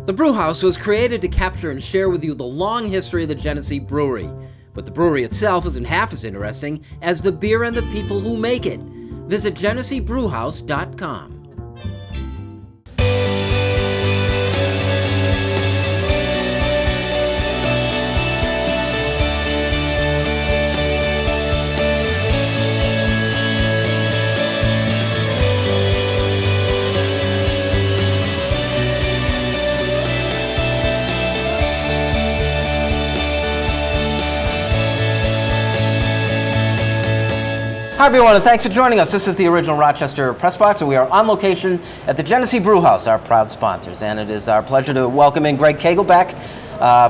The Brew House was created to capture and share with you the long history of the Genesee Brewery. But the brewery itself isn't half as interesting as the beer and the people who make it. Visit GeneseeBrewHouse.com. Hi everyone, and thanks for joining us. This is the original Rochester Press Box, and we are on location at the Genesee Brew House, our proud sponsors. And it is our pleasure to welcome in Greg Keagle back,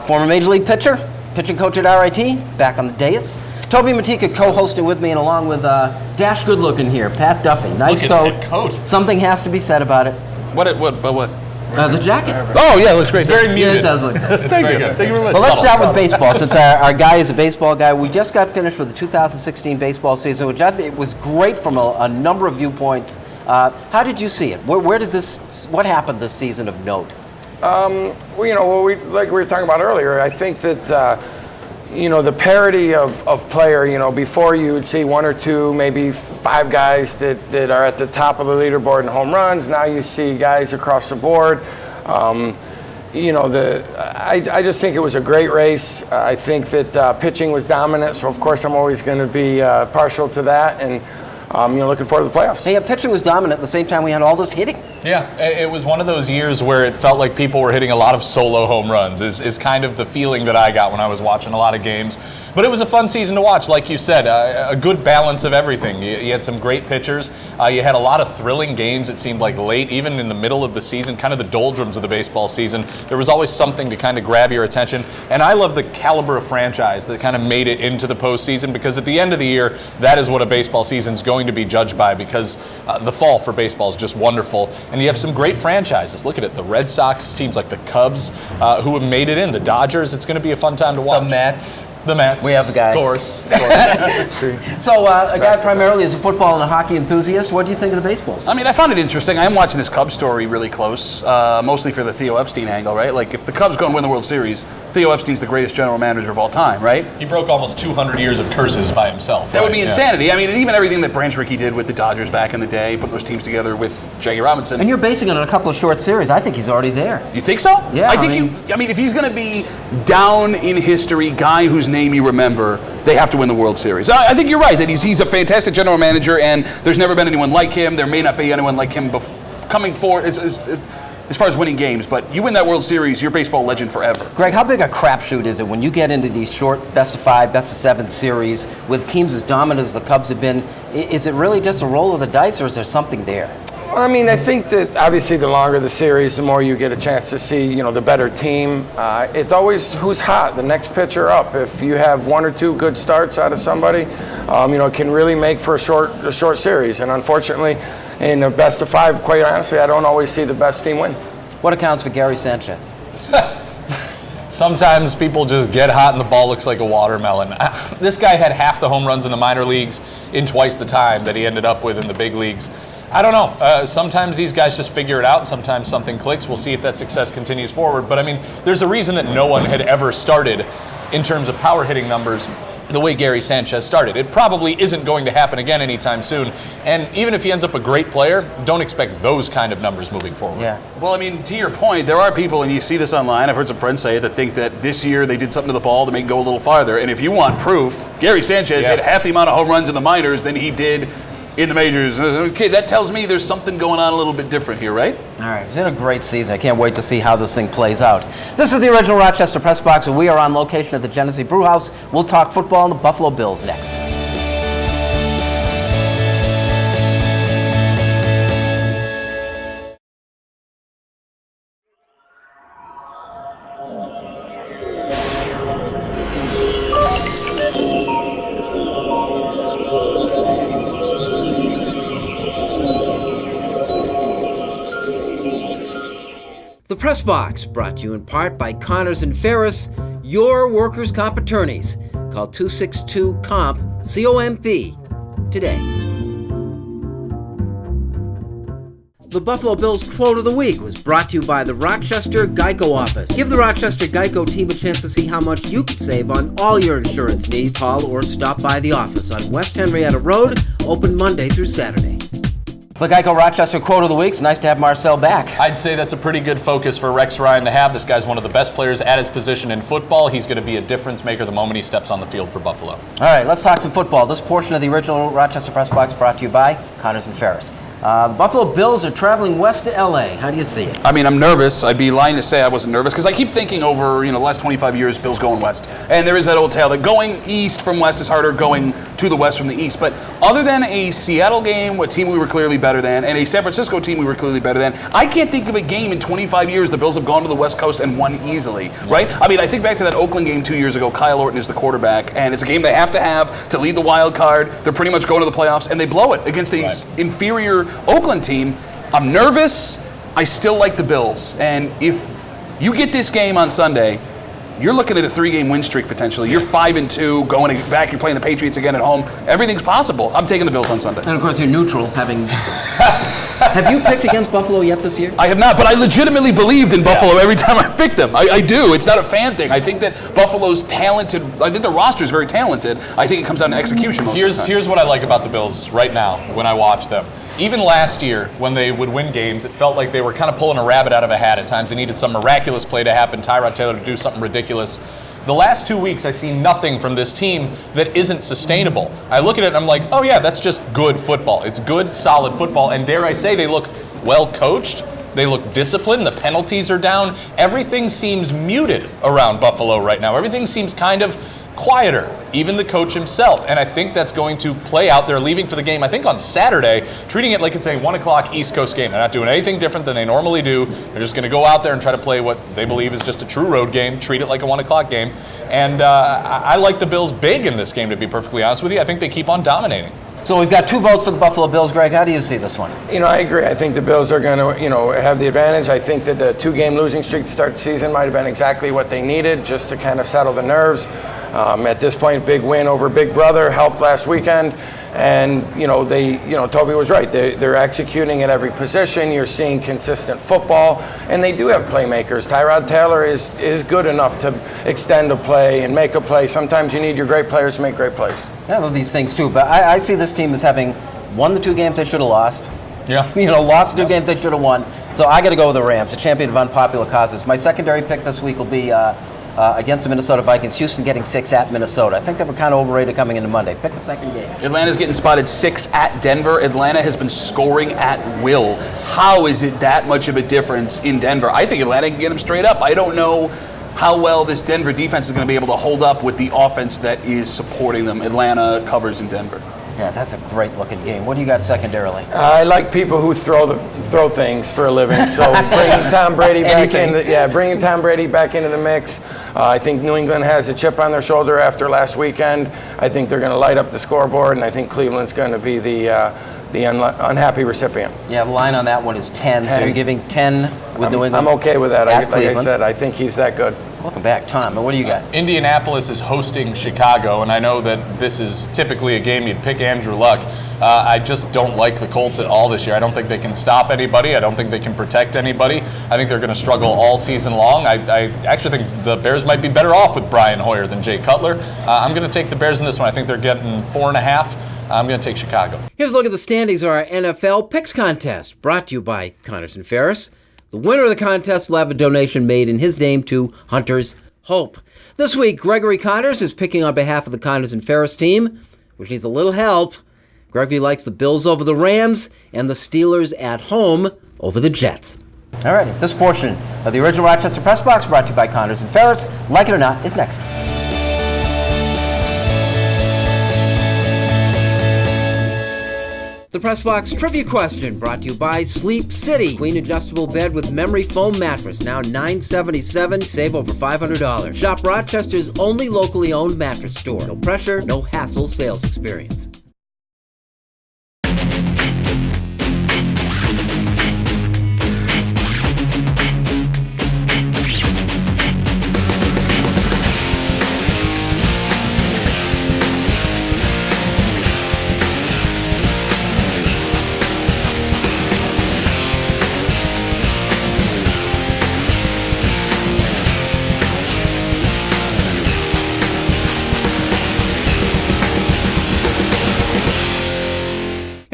former Major League pitcher, pitching coach at RIT, back on the dais. Toby Matika co-hosting with me, and along with Dash Good-looking here, Pat Duffy. Nice coat. Something has to be said about it. What? The jacket. Oh, yeah, it looks great. It's very muted. Yeah, it does look good. Thank you very much. Well, let's start with baseball, since our guy is a baseball guy. We just got finished with the 2016 baseball season, which I think it was great from a number of viewpoints. How did you see it? What happened this season of note? Like we were talking about earlier, I think that the parity of player, before you would see one or two, maybe five guys that are at the top of the leaderboard in home runs. Now you see guys across the board. I just think it was a great race. I think that pitching was dominant, so of course I'm always going to be partial to that, and looking forward to the playoffs. Hey, pitching was dominant at the same time we had all this hitting. Yeah, it was one of those years where it felt like people were hitting a lot of solo home runs, is kind of the feeling that I got when I was watching a lot of games. But it was a fun season to watch, like you said, a good balance of everything. You had some great pitchers. You had a lot of thrilling games, it seemed like late, even in the middle of the season, kind of the doldrums of the baseball season. There was always something to kind of grab your attention. And I love the caliber of franchise that kind of made it into the postseason, because at the end of the year, that is what a baseball season is going to be judged by, because the fall for baseball is just wonderful. And you have some great franchises. Look at it, the Red Sox, teams like the Cubs, who have made it in, the Dodgers. It's going to be a fun time to watch. The Mets. We have the guy. Of course. So, a guy primarily is a football and a hockey enthusiast. What do you think of the baseball season? I mean, I found it interesting. I am watching this Cubs story really close, mostly for the Theo Epstein angle, right? Like, if the Cubs go and win the World Series, Theo Epstein's the greatest general manager of all time, right? He broke almost 200 years of curses by himself. That would be insanity. I mean, even everything that Branch Rickey did with the Dodgers back in the day, putting those teams together with Jackie Robinson. And you're basing it on a couple of short series. I think he's already there. You think so? Yeah. I mean, if he's going to be down in history, guy whose name you remember, they have to win the World Series. I think you're right that he's a fantastic general manager, and there's never been anyone like him. There may not be anyone like him coming forward as far as winning games, but you win that World Series, you're baseball legend forever. Greg, how big a crapshoot is it when you get into these short best-of-5, best-of-7 series with teams as dominant as the Cubs have been? Is it really just a roll of the dice, or is there something there? I mean, I think that obviously the longer the series, the more you get a chance to see, the better team. It's always who's hot, the next pitcher up. If you have one or two good starts out of somebody, it can really make for a short series. And unfortunately, in the best of 5, quite honestly, I don't always see the best team win. What accounts for Gary Sanchez? Sometimes people just get hot and the ball looks like a watermelon. This guy had half the home runs in the minor leagues in twice the time that he ended up with in the big leagues. I don't know. Sometimes these guys just figure it out. Sometimes something clicks. We'll see if that success continues forward. But, I mean, there's a reason that no one had ever started in terms of power hitting numbers the way Gary Sanchez started. It probably isn't going to happen again anytime soon. And even if he ends up a great player, don't expect those kind of numbers moving forward. Yeah. Well, I mean, to your point, there are people, and you see this online, I've heard some friends say it, that think that this year they did something to the ball to make it go a little farther. And if you want proof, Gary Sanchez hit half the amount of home runs in the minors than he did in the majors. Okay, that tells me there's something going on a little bit different here, right? All right, it's been a great season. I can't wait to see how this thing plays out. This is the original Rochester Press Box, and we are on location at the Genesee Brew House. We'll talk football and the Buffalo Bills next. The Press Box, brought to you in part by Connors and Ferris, your workers' comp attorneys. Call 262-COMP, C-O-M-P, today. The Buffalo Bills quote of the week was brought to you by the Rochester Geico office. Give the Rochester Geico team a chance to see how much you could save on all your insurance needs. Call or stop by the office on West Henrietta Road, open Monday through Saturday. The Geico Rochester quote of the week. It's nice to have Marcel back. I'd say that's a pretty good focus for Rex Ryan to have. This guy's one of the best players at his position in football. He's going to be a difference maker the moment he steps on the field for Buffalo. All right, let's talk some football. This portion of the original Rochester Press Box brought to you by Connors and Ferris. The Buffalo Bills are traveling west to L.A. How do you see it? I mean, I'm nervous. I'd be lying to say I wasn't nervous because I keep thinking over the last 25 years, Bills going west. And there is that old tale that going east from west is harder going to the west from the east. But other than a Seattle game, a team we were clearly better than, and a San Francisco team we were clearly better than, I can't think of a game in 25 years the Bills have gone to the West Coast and won easily, right? I mean, I think back to that Oakland game 2 years ago. Kyle Orton is the quarterback, and it's a game they have to lead the wild card. They're pretty much going to the playoffs, and they blow it against an inferior Oakland team. I'm nervous. I still like the Bills. And if you get this game on Sunday, you're looking at a 3-game win streak potentially. You're 5-2, going back. You're playing the Patriots again at home. Everything's possible. I'm taking the Bills on Sunday. And of course, you're neutral, having. Have you picked against Buffalo yet this year? I have not, but I legitimately believed in Buffalo every time I picked them. I do. It's not a fan thing. I think that Buffalo's talented. I think the roster is very talented. I think it comes down to execution most of the time. Here's what I like about the Bills right now when I watch them. Even last year, when they would win games, it felt like they were kind of pulling a rabbit out of a hat at times. They needed some miraculous play to happen, Tyrod Taylor to do something ridiculous. The last 2 weeks, I see nothing from this team that isn't sustainable. I look at it and I'm like, oh yeah, that's just good football. It's good, solid football. And dare I say, they look well coached. They look disciplined. The penalties are down. Everything seems muted around Buffalo right now. Everything seems kind of quieter, even the coach himself. And I think that's going to play out. They're leaving for the game, I think, on Saturday, treating it like it's a 1 o'clock East Coast game. They're not doing anything different than they normally do. They're just going to go out there and try to play what they believe is just a true road game, treat it like a 1 o'clock game. And I like the Bills big in this game, to be perfectly honest with you. I think they keep on dominating. So we've got 2 votes for the Buffalo Bills. Greg, how do you see this one? I agree. I think the Bills are going to, have the advantage. I think that the 2-game losing streak to start the season might have been exactly what they needed just to kind of settle the nerves. At this point, big win over Big Brother helped last weekend. And, Toby was right. They're executing at every position. You're seeing consistent football. And they do have playmakers. Tyrod Taylor is good enough to extend a play and make a play. Sometimes you need your great players to make great plays. I love these things too, but I see this team as having won the 2 games they should have lost. Yeah. Lost the 2 games they should have won. So I got to go with the Rams, the champion of unpopular causes. My secondary pick this week will be against the Minnesota Vikings. Houston getting 6 at Minnesota. I think they were kind of overrated coming into Monday. Pick the second game. Atlanta's getting spotted 6 at Denver. Atlanta has been scoring at will. How is it that much of a difference in Denver? I think Atlanta can get them straight up. I don't know how well this Denver defense is going to be able to hold up with the offense that is supporting them. Atlanta covers in Denver. Yeah, that's a great-looking game. What do you got secondarily? I like people who throw things for a living. So bringing Tom Brady back into the mix. I think New England has a chip on their shoulder after last weekend. I think they're going to light up the scoreboard, and I think Cleveland's going to be the unhappy recipient. Yeah, the line on that one is 10. So you're giving 10 with New England. I'm okay with that. Like Cleveland. I said, I think he's that good. Welcome back, Tom. And what do you got? Indianapolis is hosting Chicago, and I know that this is typically a game you'd pick Andrew Luck. I just don't like the Colts at all this year. I don't think they can stop anybody. I don't think they can protect anybody. I think they're going to struggle all season long. I actually think the Bears might be better off with Brian Hoyer than Jay Cutler. I'm going to take the Bears in this one. I think they're getting 4.5. I'm going to take Chicago. Here's a look at the standings of our NFL Picks Contest, brought to you by Connors and Ferris. The winner of the contest will have a donation made in his name to Hunter's Hope. This week, Gregory Connors is picking on behalf of the Connors and Ferris team, which needs a little help. Gregory likes the Bills over the Rams and the Steelers at home over the Jets. All right, this portion of the original Rochester Press Box, brought to you by Connors and Ferris, like it or not, is next. The Press Box Trivia Question, brought to you by Sleep City. Queen adjustable bed with memory foam mattress, now $977. Save over $500. Shop Rochester's only locally owned mattress store. No pressure, no hassle sales experience.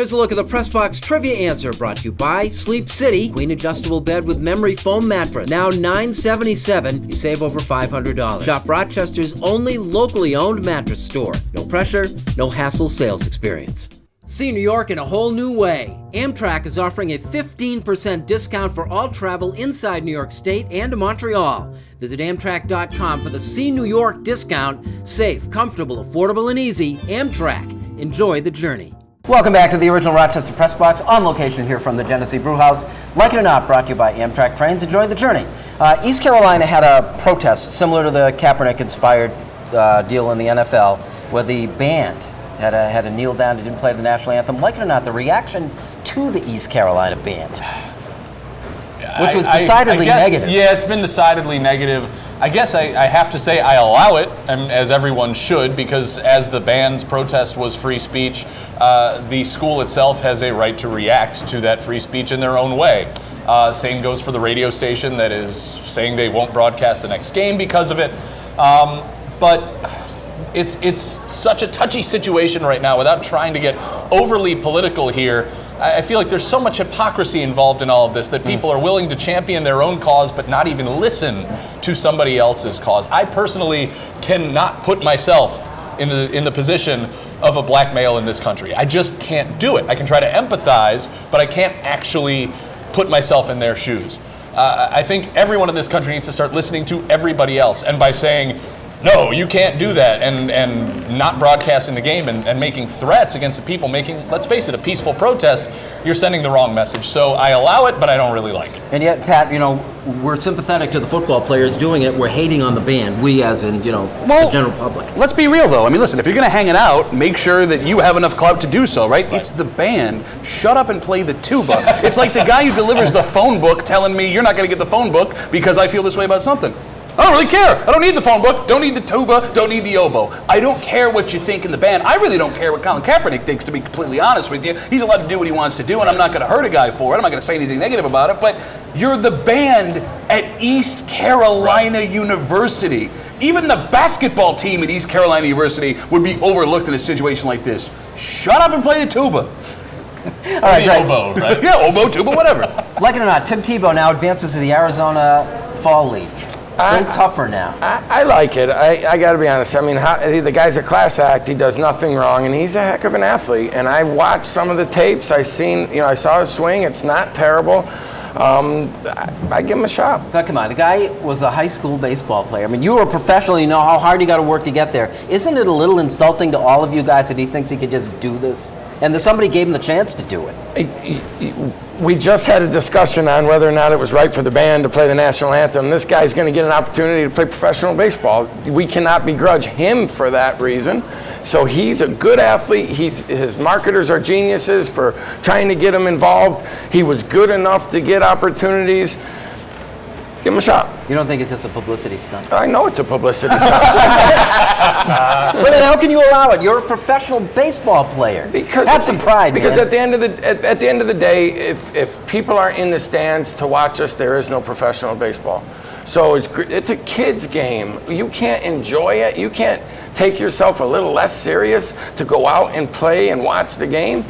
Here's a look at the Press Box Trivia Answer, brought to you by Sleep City. Queen adjustable bed with memory foam mattress. Now $977. You save over $500. Shop Rochester's only locally owned mattress store. No pressure, no hassle sales experience. See New York in a whole new way. Amtrak is offering a 15% discount for all travel inside New York State and to Montreal. Visit Amtrak.com for the See New York discount. Safe, comfortable, affordable, and easy. Amtrak. Enjoy the journey. Welcome back to the original Rochester Press Box, on location here from the Genesee Brew House. Like it or not, brought to you by Amtrak Trains. Enjoy the journey. East Carolina had a protest similar to the Kaepernick-inspired deal in the NFL, where the band had to kneel down. They didn't play the national anthem. Like it or not, the reaction to the East Carolina band, which was decidedly negative. Yeah, it's been decidedly negative. I guess I have to say I allow it, as everyone should, because as the band's protest was free speech, the school itself has a right to react to that free speech in their own way. Same goes for the radio station that is saying they won't broadcast the next game because of it. But it's such a touchy situation right now. Without trying to get overly political here, I feel like there's so much hypocrisy involved in all of this that people are willing to champion their own cause but not even listen to somebody else's cause. I personally cannot put myself in the position of a black male in this country. I just can't do it. I can try to empathize, but I can't actually put myself in their shoes. I think everyone in this country needs to start listening to everybody else, and by saying, no, you can't do that, and not broadcasting the game and making threats against the people making, let's face it, a peaceful protest, you're sending the wrong message. So I allow it, but I don't really like it. And yet, Pat, we're sympathetic to the football players doing it. We're hating on the band. We, as in, the general public. Let's be real, though. I mean, listen, if you're going to hang it out, make sure that you have enough clout to do so, right? It's the band. Shut up and play the tuba. It's like the guy who delivers the phone book telling me you're not going to get the phone book because I feel this way about something. I don't really care. I don't need the phone book, don't need the tuba, don't need the oboe. I don't care what you think in the band. I really don't care what Colin Kaepernick thinks, to be completely honest with you. He's allowed to do what he wants to do, and I'm not going to hurt a guy for it. I'm not going to say anything negative about it, but you're the band at East Carolina University. Even the basketball team at East Carolina University would be overlooked in a situation like this. Shut up and play the tuba. All right, the oboe, right? Yeah, oboe, tuba, whatever. Like it or not, Tim Tebow now advances to the Arizona Fall League. A little tougher now. I like it. I got to be honest. I mean, the guy's a class act. He does nothing wrong, and he's a heck of an athlete. And I watched some of the tapes. I saw his swing. It's not terrible. I give him a shot. But come on, the guy was a high school baseball player. I mean, you were a professional. You know how hard you got to work to get there. Isn't it a little insulting to all of you guys that he thinks he could just do this, and that somebody gave him the chance to do it? We just had a discussion on whether or not it was right for the band to play the national anthem. This guy's going to get an opportunity to play professional baseball. We cannot begrudge him for that reason. So he's a good athlete. His marketers are geniuses for trying to get him involved. He was good enough to get opportunities. Give him a shot. You don't think it's just a publicity stunt? I know it's a publicity stunt. Well, then how can you allow it? You're a professional baseball player. Have some pride, because man. at the end of the day, if people aren't in the stands to watch us, there is no professional baseball. So it's a kid's game. You can't enjoy it. You can't take yourself a little less serious to go out and play and watch the game.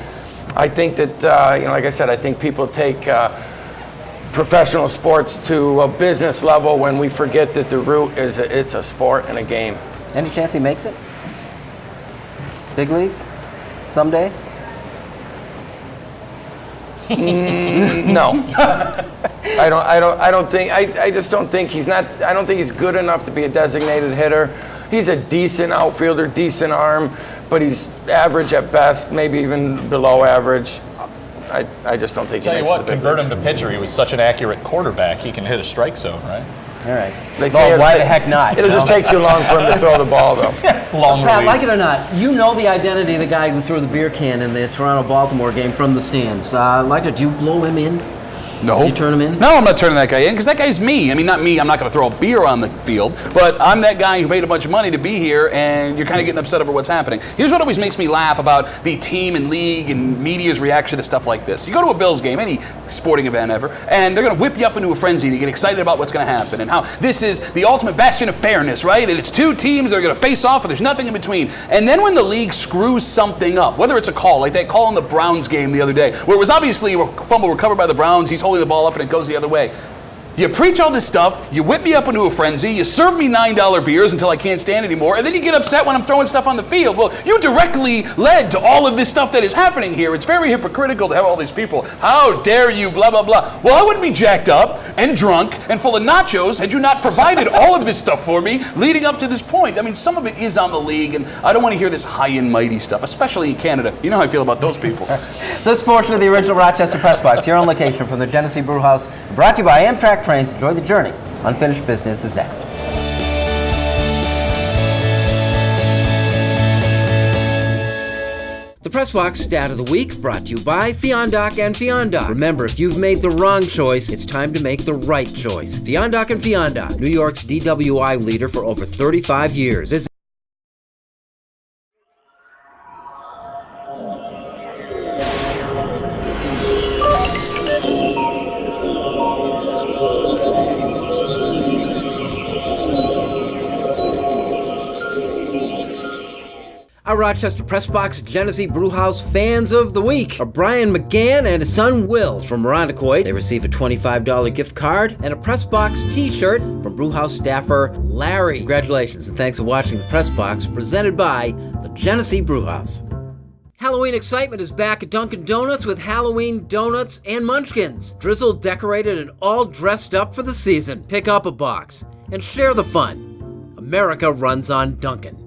I think that like I said, I think people take professional sports to a business level when we forget that the root is it's a sport and a game. Any chance he makes it? Big leagues? Someday? No. I don't think I just don't think I don't think he's good enough to be a designated hitter. He's a decent outfielder, decent arm, but he's average at best, maybe even below average. I just don't think he makes it. Tell you what, convert him to pitcher. He was such an accurate quarterback. He can hit a strike zone, right? All right. Why the heck not? It'll just take too long for him to throw the ball, though. Long Pat, release. like it or not, you know the identity of the guy who threw the beer can in the Toronto-Baltimore game from the stands. Do you blow him in? No. You turn him in? No, I'm not turning that guy in because that guy's me. I mean, not me. I'm not going to throw a beer on the field, but I'm that guy who paid a bunch of money to be here, and you're kind of getting upset over what's happening. Here's what always makes me laugh about the team and league and media's reaction to stuff like this. You go to a Bills game, any sporting event ever, and they're going to whip you up into a frenzy to get excited about what's going to happen and how this is the ultimate bastion of fairness, right? And it's two teams that are going to face off, and there's nothing in between. And then when the league screws something up, whether it's a call, like that call in the Browns game the other day, where it was obviously a fumble recovered by the Browns, he's holding the ball up and it goes the other way. You preach all this stuff, you whip me up into a frenzy, you serve me $9 beers until I can't stand anymore, and then you get upset when I'm throwing stuff on the field. Well, you directly led to all of this stuff that is happening here. It's very hypocritical to have all these people. How dare you, blah, blah, blah. Well, I wouldn't be jacked up and drunk and full of nachos had you not provided all of this stuff for me leading up to this point. I mean, some of it is on the league, and I don't want to hear this high and mighty stuff, especially in Canada. You know how I feel about those people. This portion of the original Rochester Press Box, here on location from the Genesee Brew House, brought to you by Amtrak Trains. Enjoy the journey. Unfinished Business is next. The Press Box Stat of the Week brought to you by Fiondoc and Fiondoc. Remember, if you've made the wrong choice, it's time to make the right choice. Fiondoc and Fiondoc, New York's DWI leader for over 35 years. Visit Our Rochester Press Box Genesee Brew House fans of the week are Brian McGann and his son Will from Irondequoit. They receive a $25 gift card and a Press Box t-shirt from Brew House staffer Larry. Congratulations and thanks for watching the Press Box presented by the Genesee Brew House. Halloween excitement is back at Dunkin' Donuts with Halloween donuts and munchkins. Drizzled, decorated, and all dressed up for the season. Pick up a box and share the fun. America runs on Dunkin'.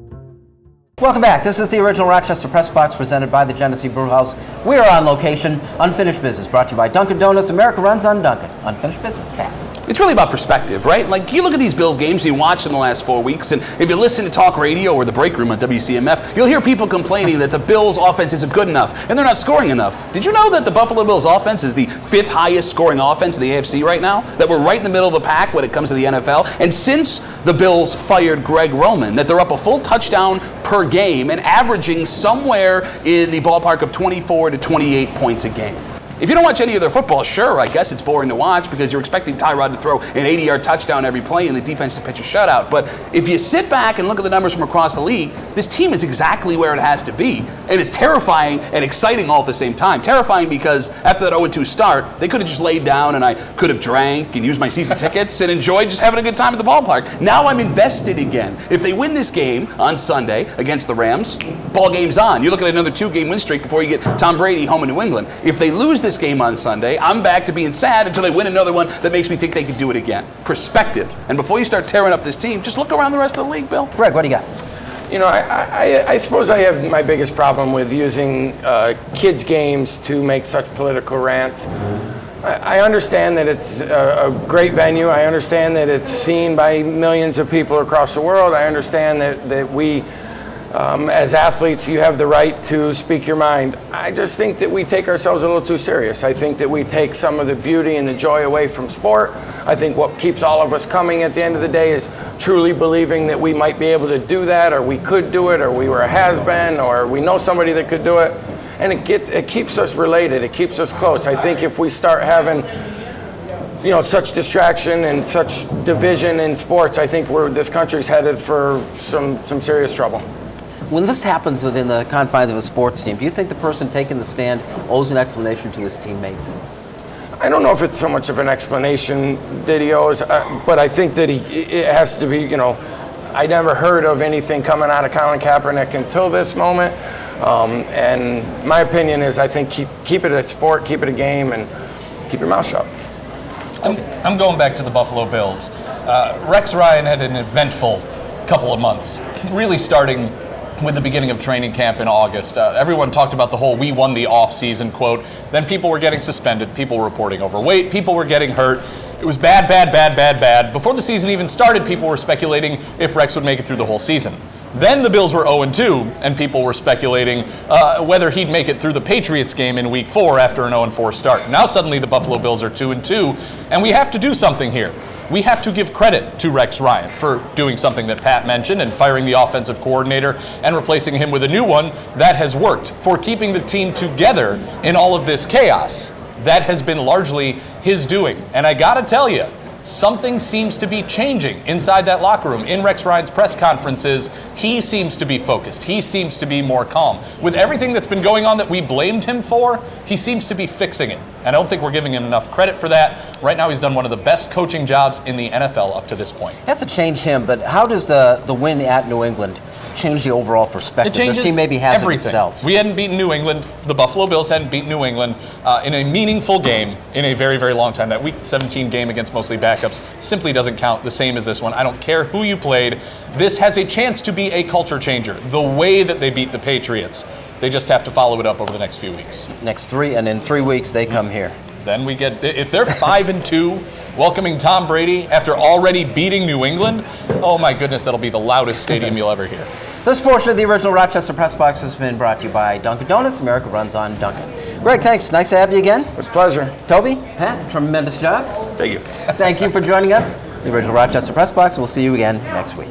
Welcome back. This is the original Rochester Press Box presented by the Genesee Brew House. We are on location. Unfinished Business brought to you by Dunkin' Donuts. America runs on Dunkin'. Unfinished Business. Pat. It's really about perspective, right? Like, you look at these Bills games you watched in the last 4 weeks, and if you listen to talk radio or the Breakroom on WCMF, you'll hear people complaining that the Bills' offense isn't good enough, and they're not scoring enough. Did you know that the Buffalo Bills' offense is the 5th highest scoring offense in the AFC right now? That we're right in the middle of the pack when it comes to the NFL? And since the Bills fired Greg Roman, that they're up a full touchdown per game and averaging somewhere in the ballpark of 24 to 28 points a game. If you don't watch any of their football, sure, I guess it's boring to watch because you're expecting Tyrod to throw an 80-yard touchdown every play and the defense to pitch a shutout. But if you sit back and look at the numbers from across the league, this team is exactly where it has to be. And it's terrifying and exciting all at the same time. Terrifying because after that 0-2 start, they could have just laid down and I could have drank and used my season tickets and enjoyed just having a good time at the ballpark. Now I'm invested again. If they win this game on Sunday against the Rams, ball game's on. You're looking at another 2-game win streak before you get Tom Brady home in New England. If they lose this game on Sunday, I'm back to being sad until they win another one that makes me think they could do it again. Perspective. And before you start tearing up this team, just look around the rest of the league, Bill. Greg, what do you got? You know, I suppose I have my biggest problem with using kids' games to make such political rants. I understand that it's a great venue. I understand that it's seen by millions of people across the world. I understand that we, as athletes, you have the right to speak your mind. I just think that we take ourselves a little too serious. I think that we take some of the beauty and the joy away from sport. I think what keeps all of us coming at the end of the day is truly believing that we might be able to do that, or we could do it, or we were a has-been, or we know somebody that could do it. And it keeps us related. It keeps us close. I think if we start having such distraction and such division in sports, I think this country's headed for some serious trouble. When this happens within the confines of a sports team, do you think the person taking the stand owes an explanation to his teammates? I don't know if it's so much of an explanation that he owes, but I think that it has to be, I never heard of anything coming out of Colin Kaepernick until this moment. And my opinion is I think keep it a sport, keep it a game, and keep your mouth shut. I'm going back to the Buffalo Bills. Rex Ryan had an eventful couple of months, really starting with the beginning of training camp in August. Everyone talked about the whole "we won the off-season" quote. Then people were getting suspended, people were reporting overweight, people were getting hurt. It was bad. Before the season even started, people were speculating if Rex would make it through the whole season. Then the Bills were 0-2, and people were speculating whether he'd make it through the Patriots game in Week 4 after an 0-4 start. Now suddenly the Buffalo Bills are 2-2, and we have to do something here. We have to give credit to Rex Ryan for doing something that Pat mentioned and firing the offensive coordinator and replacing him with a new one that has worked, for keeping the team together in all of this chaos. That has been largely his doing. And I gotta tell you, something seems to be changing inside that locker room. In Rex Ryan's press conferences, he seems to be focused. He seems to be more calm. With everything that's been going on that we blamed him for, he seems to be fixing it. And I don't think we're giving him enough credit for that. Right now, he's done one of the best coaching jobs in the NFL up to this point. It has to change him, but how does the win at New England change the overall perspective? It changes This team maybe has everything. it itself. We hadn't beaten New England. The Buffalo Bills hadn't beaten New England in a meaningful game in a very, very long time. That Week 17 game against mostly backups simply doesn't count the same as this one. I don't care who you played. This has a chance to be a culture changer. The way that they beat the Patriots, they just have to follow it up over the next few weeks. In 3 weeks, they come here. Then we get, if they're 5-2, welcoming Tom Brady after already beating New England, oh my goodness, that'll be the loudest stadium you'll ever hear. This portion of the original Rochester Press Box has been brought to you by Dunkin' Donuts. America runs on Dunkin'. Greg, thanks. Nice to have you again. It was a pleasure. Toby, Pat, tremendous job. Thank you. Thank you for joining us. The original Rochester Press Box. We'll see you again next week.